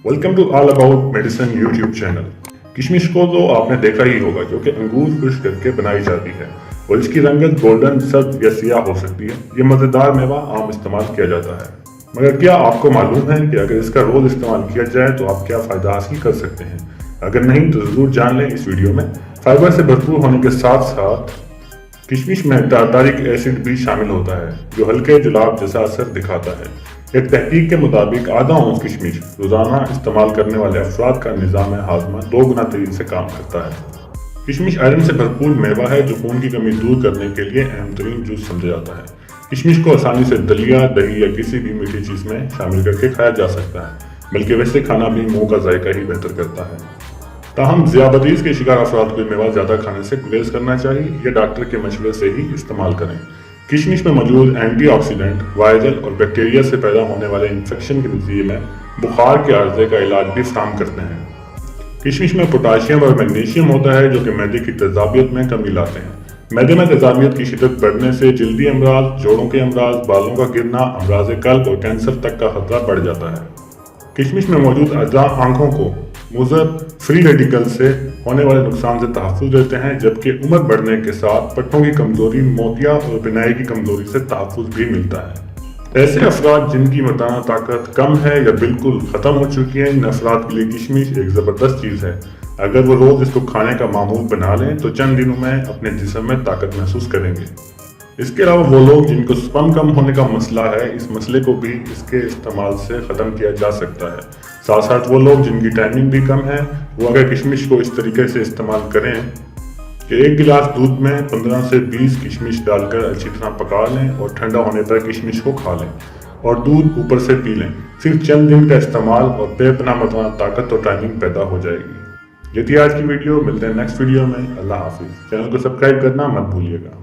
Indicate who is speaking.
Speaker 1: Welcome to all about medicine YouTube channel. किशमिश को तो आपने देखा ही होगा, जो कि अंगूर खुश्क करके बनाई जाती है और इसकी रंगत गोल्डन, सब्ज या सियाह हो सकती है। ये मज़ेदार मेवा आम इस्तेमाल किया जाता है, मगर क्या आपको मालूम है कि अगर इसका रोज इस्तेमाल किया जाए तो आप क्या फ़ायदा हासिल कर सकते हैं? अगर नहीं तो ज़रूर जान लें इस वीडियो में। फाइबर से भरपूर होने के साथ साथ किशमिश में टारटारिक एसिड भी शामिल होता है, जो हल्के जुलाब जैसा असर दिखाता है। एक तहकीक के मुताबिक आधा औंस किशमिश रोजाना इस्तेमाल करने वाले अफराद का निज़ाम हाजमा 2 गुना तेजी से काम करता है। किशमिश आयरन से भरपूर मेवा है जो खून की कमी दूर करने के लिए अहम तरीन जूस समझा जाता है। किशमिश को आसानी से दलिया, दही या किसी भी मीठी चीज़ में शामिल करके खाया जा सकता है, बल्कि वैसे खाना भी मुंह का जायका ही बेहतर करता है। ताहम ज़ियाबतीस के शिकार अफराद को मेवा ज़्यादा खाने से गुरेज करना चाहिए या डॉक्टर के मशवरे से ही इस्तेमाल करें। किशमिश में मौजूद एंटीऑक्सीडेंट वायरल और बैक्टीरिया से पैदा होने वाले इन्फेक्शन के नतीजे में बुखार के आर्जे का इलाज भी फराहम करते हैं। किशमिश में पोटाशियम और मैग्नीशियम होता है, जो कि मैदे की तेजाबियत में कमी लाते हैं। मैदे में तेजाबियत की शिद्दत बढ़ने से जल्दी अमराज, जोड़ों के अमराज, बालों का गिरना, अमराज कल्ब और कैंसर तक का खतरा बढ़ जाता है। किशमिश में मौजूद अज़ा आंखों को मुज़र फ्री रेडिकल से होने वाले नुकसान से तहफ़्फ़ुज़ देते हैं, जबकि उम्र बढ़ने के साथ पट्टों की कमज़ोरी, मोतिया और बिनाई की कमज़ोरी से तहफ़्फ़ुज़ भी मिलता है। ऐसे अफराद जिनकी मर्दाना ताकत कम है या बिल्कुल ख़त्म हो चुकी है, इन अफराद के लिए किशमिश एक ज़बरदस्त चीज़ है। अगर वो रोज़ इसको खाने का मामूल बना लें तो चंद दिनों में अपने जिस्म में ताकत महसूस करेंगे। इसके अलावा वो लोग जिनको स्पर्म कम होने का मसला है, इस मसले को भी इसके इस्तेमाल से ख़त्म किया जा सकता है। साथ साथ वो लोग जिनकी टाइमिंग भी कम है, वो अगर किशमिश को इस तरीके से इस्तेमाल करें कि 1 गिलास दूध में 15 से 20 किशमिश डालकर अच्छी तरह पका लें और ठंडा होने पर किशमिश को खा लें और दूध ऊपर से पी लें। सिर्फ चंद दिन का इस्तेमाल और बेपनाह मर्दाना ताकत और टाइमिंग पैदा हो जाएगी। ये थी आज की वीडियो। मिलते हैं नेक्स्ट वीडियो में। अल्लाह हाफिज़। चैनल को सब्सक्राइब करना मत भूलिएगा।